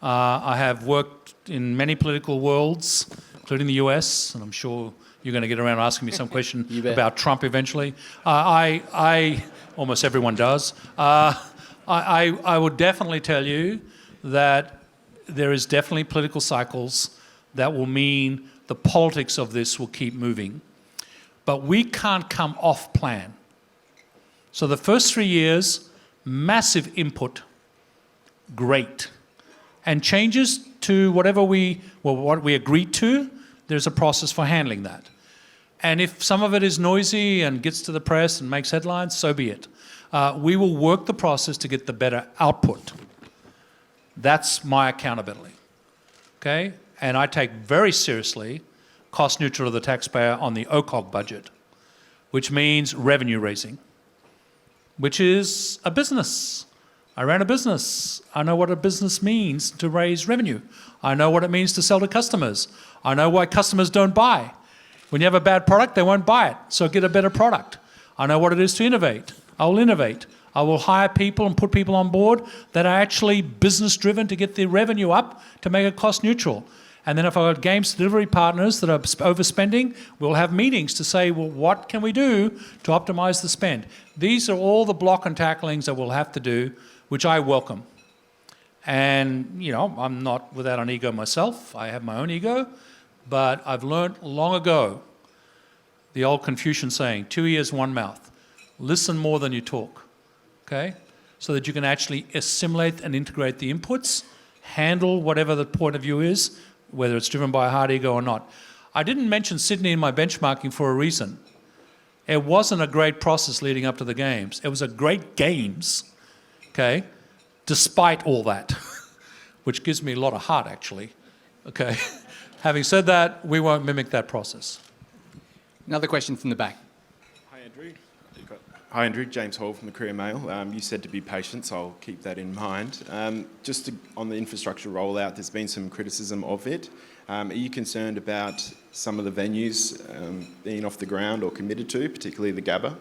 I have worked in many political worlds, including the US, and I'm sure you're going to get around asking me some question about Trump eventually. Almost everyone does. I would definitely tell you that there is definitely political cycles that will mean the politics of this will keep moving. But we can't come off plan. So the first 3 years, massive input, great. And changes to what we agreed to, there's a process for handling that. And if some of it is noisy and gets to the press and makes headlines, so be it. We will work the process to get the better output. That's my accountability, okay? And I take very seriously cost neutral to the taxpayer on the OCOG budget, which means revenue raising, which is a business. I ran a business. I know what a business means to raise revenue. I know what it means to sell to customers. I know why customers don't buy. When you have a bad product, they won't buy it, so get a better product. I know what it is to innovate. I will innovate. I will hire people and put people on board that are actually business-driven to get their revenue up to make it cost neutral. And then if I've got games delivery partners that are overspending, we'll have meetings to say, well, what can we do to optimize the spend? These are all the block and tacklings that we'll have to do, which I welcome. And, I'm not without an ego myself. I have my own ego. But I've learned long ago the old Confucian saying, 2 ears, 1 mouth. Listen more than you talk, okay? So that you can actually assimilate and integrate the inputs, handle whatever the point of view is, whether it's driven by a hard ego or not. I didn't mention Sydney in my benchmarking for a reason. It wasn't a great process leading up to the games. It was a great games, okay, despite all that, which gives me a lot of heart, actually, okay? Having said that, we won't mimic that process.
Another question from the back.
Hi, Andrew. James Hall from the Courier Mail. You said to be patient, so I'll keep that in mind. On the infrastructure rollout, there's been some criticism of it. Are you concerned about some of the venues being off the ground or committed to, particularly the Gabba?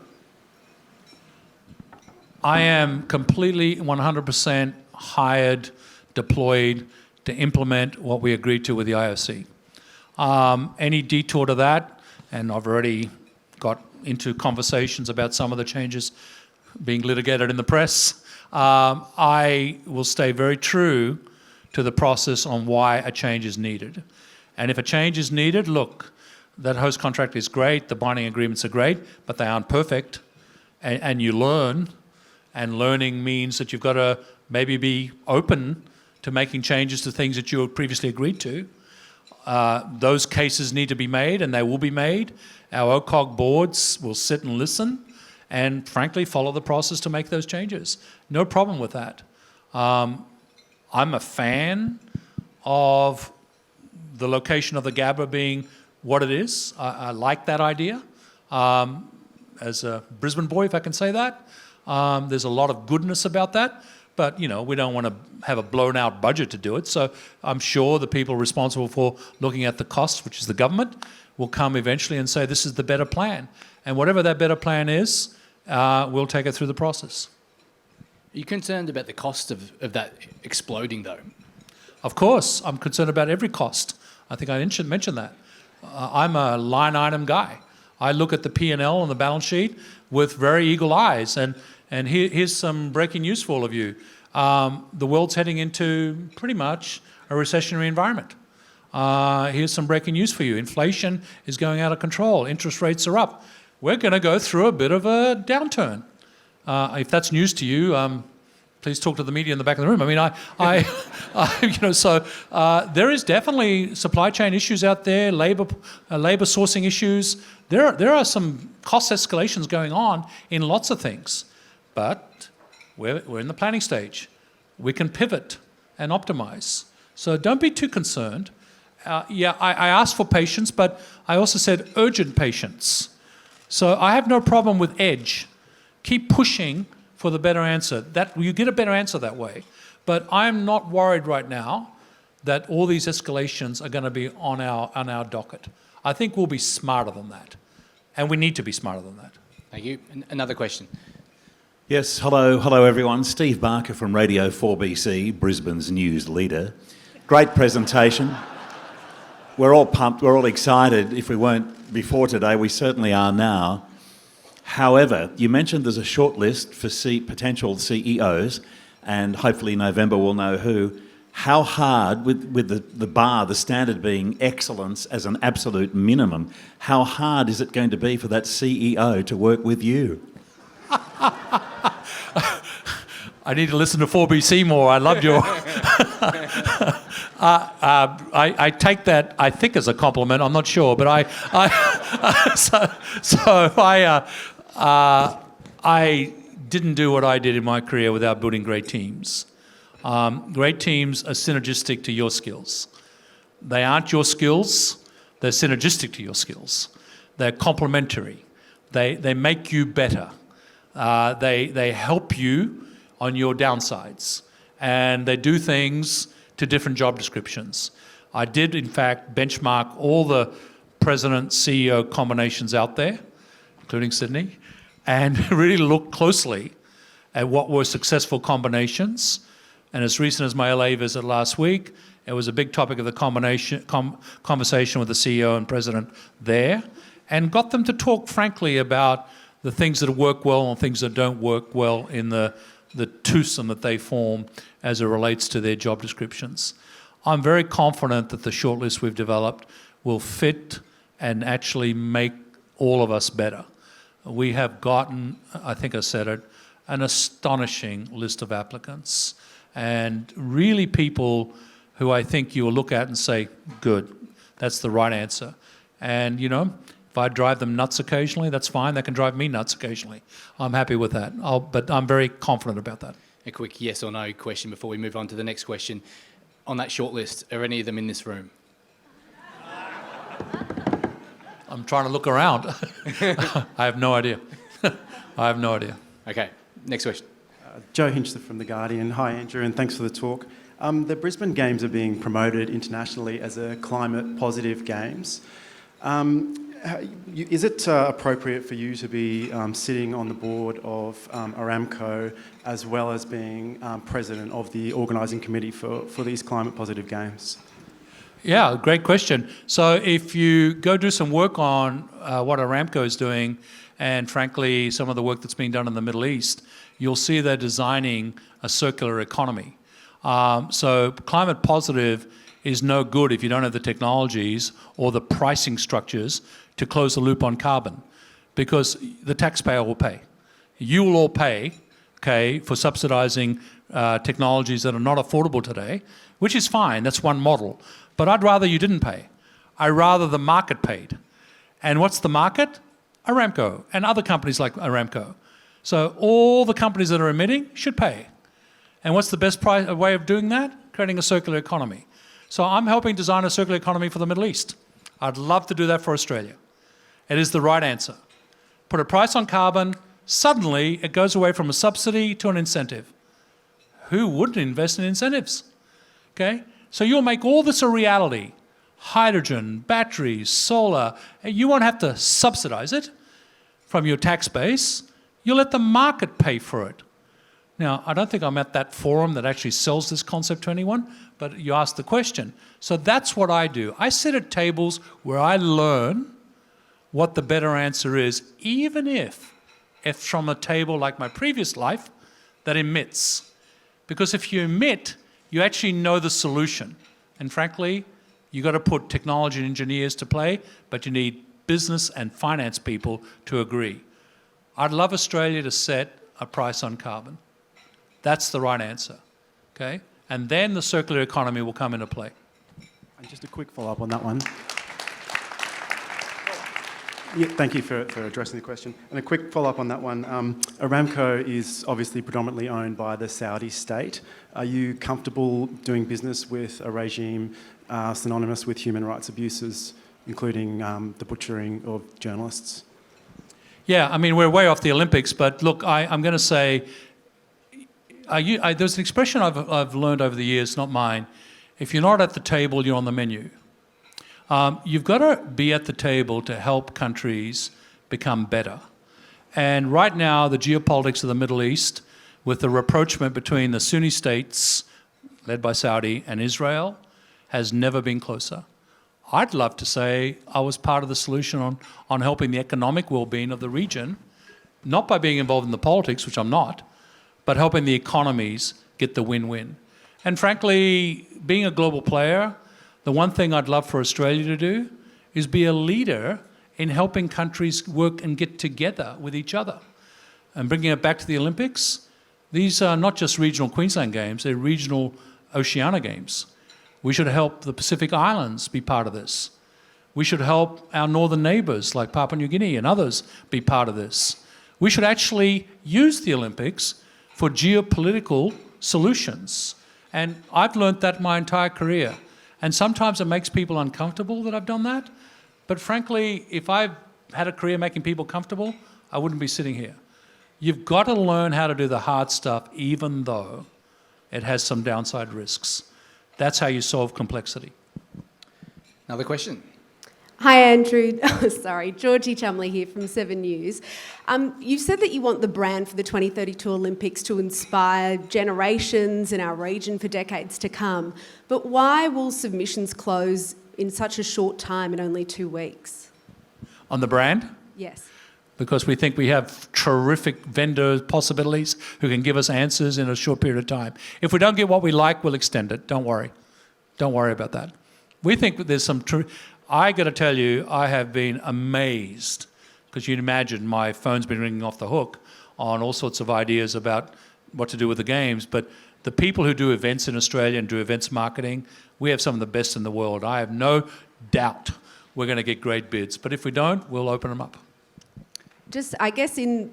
I am completely 100% hired, deployed to implement what we agreed to with the IOC. Any detour to that, and I've already got into conversations about some of the changes being litigated in the press, I will stay very true to the process on why a change is needed. And if a change is needed, look, that host contract is great, the binding agreements are great, but they aren't perfect, and you learn, And learning means that you've got to maybe be open to making changes to things that you had previously agreed to. Those cases need to be made, and they will be made. Our OCOG boards will sit and listen and, frankly, follow the process to make those changes. No problem with that. I'm a fan of the location of the GABA being what it is. I like that idea. As a Brisbane boy, if I can say that, there's a lot of goodness about that. But, we don't want to have a blown-out budget to do it. So I'm sure the people responsible for looking at the costs, which is the government, will come eventually and say, this is the better plan. And whatever that better plan is, we'll take it through the process.
Are you concerned about the cost of that exploding, though?
Of course. I'm concerned about every cost. I think I mentioned that. I'm a line item guy. I look at the P&L on the balance sheet with very eagle eyes. And here's some breaking news for all of you. The world's heading into pretty much a recessionary environment. Here's some breaking news for you. Inflation is going out of control. Interest rates are up. We're going to go through a bit of a downturn. If that's news to you, please talk to the media in the back of the room. I mean, so there is definitely supply chain issues out there, labor sourcing issues. There are some cost escalations going on in lots of things, but we're in the planning stage. We can pivot and optimize. So don't be too concerned. I asked for patience, but I also said urgent patience. So I have no problem with edge. Keep pushing for the better answer. That you get a better answer that way. But I'm not worried right now that all these escalations are going to be on our docket. I think we'll be smarter than that. And we need to be smarter than that.
Thank you. Another question.
Yes, hello everyone. Steve Barker from Radio 4BC, Brisbane's news leader. Great presentation. We're all pumped, we're all excited. If we weren't before today, we certainly are now. However, you mentioned there's a short list for potential CEOs, and hopefully November we'll know who. How hard, with the bar, the standard being excellence as an absolute minimum, how hard is it going to be for that CEO to work with you?
I need to listen to 4BC more. I loved your... I take that, I think, as a compliment. I'm not sure, but I didn't do what I did in my career without building great teams. Great teams are synergistic to your skills. They aren't your skills, they're synergistic to your skills. They're complementary. They make you better. They help you on your downsides. And they do things to different job descriptions. I did, in fact, benchmark all the president-CEO combinations out there, including Sydney, and really look closely at what were successful combinations. And as recent as my LA visit last week, it was a big topic of the conversation with the CEO and president there, and got them to talk frankly about the things that work well and things that don't work well in the twosome that they form as it relates to their job descriptions. I'm very confident that the shortlist we've developed will fit and actually make all of us better. We have gotten, I think I said it, an astonishing list of applicants, and really people who I think you will look at and say, good, that's the right answer. And, if I drive them nuts occasionally, that's fine. They can drive me nuts occasionally. I'm happy with that. But I'm very confident about that.
A quick yes or no question before we move on to the next question. On that short list, are any of them in this room?
I'm trying to look around. I have no idea. I have no idea.
Okay, next question.
Joe Hinchler from The Guardian. Hi, Andrew, and thanks for the talk. The Brisbane Games are being promoted internationally as a climate-positive games. Is it appropriate for you to be sitting on the board of Aramco as well as being president of the organising committee for these climate-positive games?
Yeah, great question. So if you go do some work on what Aramco is doing, and frankly, some of the work that's being done in the Middle East, you'll see they're designing a circular economy. So climate positive is no good if you don't have the technologies or the pricing structures to close the loop on carbon, because the taxpayer will pay. You will all pay okay, for subsidising technologies that are not affordable today, which is fine, that's one model. But I'd rather you didn't pay. I'd rather the market paid. And what's the market? Aramco and other companies like Aramco. So all the companies that are emitting should pay. And what's the best way of doing that? Creating a circular economy. So I'm helping design a circular economy for the Middle East. I'd love to do that for Australia. It is the right answer. Put a price on carbon, suddenly it goes away from a subsidy to an incentive. Who wouldn't invest in incentives? Okay? So you'll make all this a reality. Hydrogen, batteries, solar. You won't have to subsidise it from your tax base. You'll let the market pay for it. Now, I don't think I'm at that forum that actually sells this concept to anyone, but you asked the question. So that's what I do. I sit at tables where I learn what the better answer is, even if it's from a table like my previous life that emits. Because if you emit, you actually know the solution. And frankly, you've got to put technology and engineers to play, but you need business and finance people to agree. I'd love Australia to set a price on carbon. That's the right answer, okay? And then the circular economy will come into play.
And just a quick follow-up on that one. Yeah, thank you for addressing the question. And a quick follow-up on that one. Aramco is obviously predominantly owned by the Saudi state. Are you comfortable doing business with a regime synonymous with human rights abuses, including the butchering of journalists?
Yeah, I mean, we're way off the Olympics, but look, I'm going to say, there's an expression I've learned over the years, not mine. If you're not at the table, you're on the menu. You've got to be at the table to help countries become better. And right now, the geopolitics of the Middle East, with the rapprochement between the Sunni states, led by Saudi, and Israel, has never been closer. I'd love to say I was part of the solution on helping the economic well-being of the region, not by being involved in the politics, which I'm not, but helping the economies get the win-win. And frankly, being a global player, the one thing I'd love for Australia to do is be a leader in helping countries work and get together with each other. And bringing it back to the Olympics, these are not just regional Queensland Games, they're regional Oceania Games. We should help the Pacific Islands be part of this. We should help our northern neighbours like Papua New Guinea and others be part of this. We should actually use the Olympics for geopolitical solutions. And I've learnt that my entire career. And sometimes it makes people uncomfortable that I've done that. But frankly, if I had a career making people comfortable, I wouldn't be sitting here. You've got to learn how to do the hard stuff, even though it has some downside risks. That's how you solve complexity.
Another question.
Hi, Andrew. Sorry, Georgie Chumley here from 7 News. You've said that you want the brand for the 2032 Olympics to inspire generations in our region for decades to come. But why will submissions close in such a short time, in only 2 weeks?
On the brand?
Yes.
Because we think we have terrific vendor possibilities who can give us answers in a short period of time. If we don't get what we like, we'll extend it. Don't worry. Don't worry about that. We think that there's some I got to tell you, I have been amazed, because you'd imagine my phone's been ringing off the hook on all sorts of ideas about what to do with the games, but the people who do events in Australia and do events marketing, we have some of the best in the world. I have no doubt we're going to get great bids, but if we don't, we'll open them up.
Just, I guess in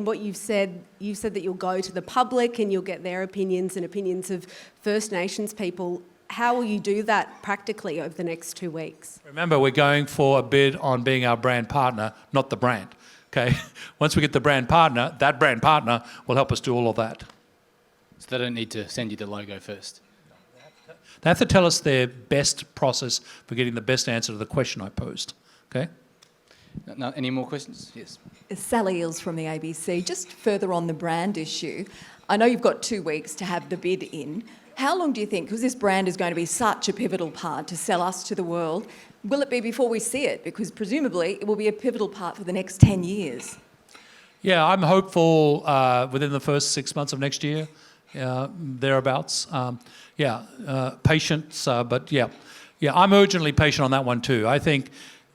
what you've said that you'll go to the public and you'll get their opinions and opinions of First Nations people. How will you do that practically over the next 2 weeks?
Remember, we're going for a bid on being our brand partner, not the brand, okay? Once we get the brand partner, that brand partner will help us do all of that.
So they don't need to send you the logo first?
They have to tell us their best process for getting the best answer to the question I posed, okay?
No, any more questions? Yes.
Sally Eels from the ABC. Just further on the brand issue, I know you've got 2 weeks to have the bid in. How long do you think, because this brand is going to be such a pivotal part to sell us to the world, will it be before we see it? Because presumably it will be a pivotal part for the next 10 years.
Yeah, I'm hopeful within the first 6 months of next year, thereabouts. Patience, but yeah, I'm urgently patient on that one too. I think,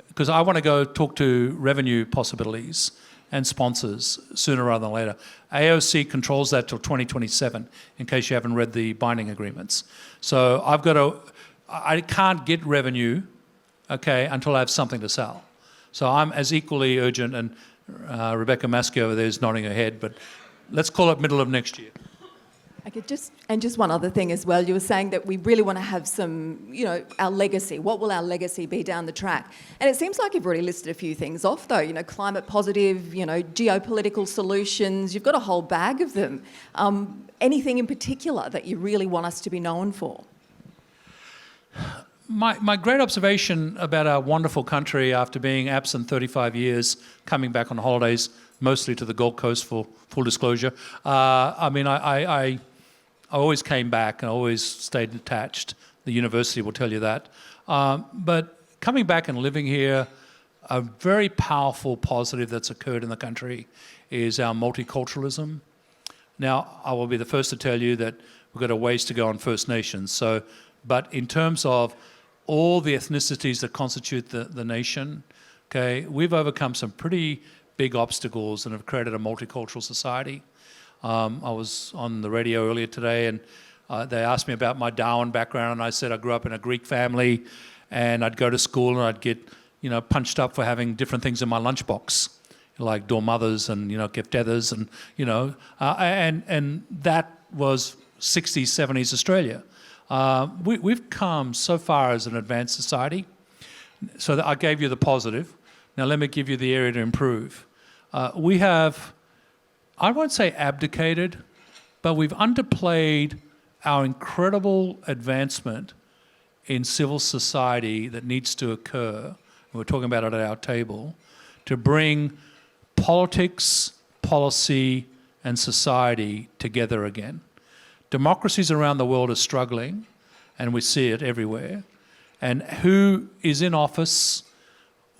because I want to go talk to revenue possibilities. and sponsors sooner rather than later. AOC controls that till 2027, in case you haven't read the binding agreements. So I can't get revenue, okay, until I have something to sell. So I'm as equally urgent, and Rebecca Maskey over there is nodding her head, but let's call it middle of next year.
Okay, just one other thing as well. You were saying that we really want to have some, our legacy. What will our legacy be down the track? And it seems like you've already listed a few things off, though. Climate positive, geopolitical solutions. You've got a whole bag of them. Anything in particular that you really want us to be known for?
My great observation about our wonderful country after being absent 35 years, coming back on holidays, mostly to the Gold Coast for full disclosure. I always came back and always stayed attached. The university will tell you that. But coming back and living here, a very powerful positive that's occurred in the country is our multiculturalism. Now, I will be the first to tell you that we've got a ways to go on First Nations. But in terms of all the ethnicities that constitute the nation, okay, we've overcome some pretty big obstacles and have created a multicultural society. I was on the radio earlier today, and they asked me about my Darwin background, and I said I grew up in a Greek family, and I'd go to school and I'd get, punched up for having different things in my lunchbox, like dormothers and gift tethers, and and that was 60s, 70s Australia. We've come so far as an advanced society. So I gave you the positive. Now let me give you the area to improve. We have, I won't say abdicated, but we've underplayed our incredible advancement in civil society that needs to occur, and we're talking about it at our table, to bring politics, policy, and society together again. Democracies around the world are struggling, and we see it everywhere. And who is in office,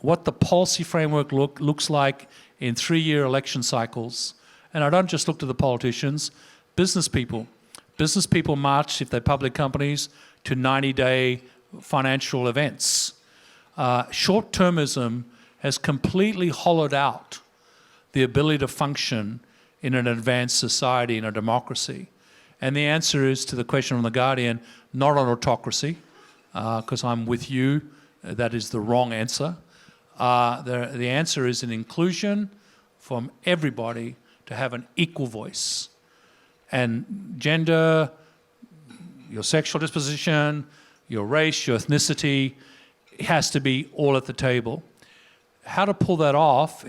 what the policy framework looks like in 3-year election cycles. And I don't just look to the politicians, business people. Business people march, if they're public companies, to 90-day financial events. Short-termism has completely hollowed out the ability to function in an advanced society, in a democracy. And the answer is, to the question from The Guardian, not on autocracy, because I'm with you, that is the wrong answer. The answer is an inclusion from everybody to have an equal voice. And gender, your sexual disposition, your race, your ethnicity, it has to be all at the table. How to pull that off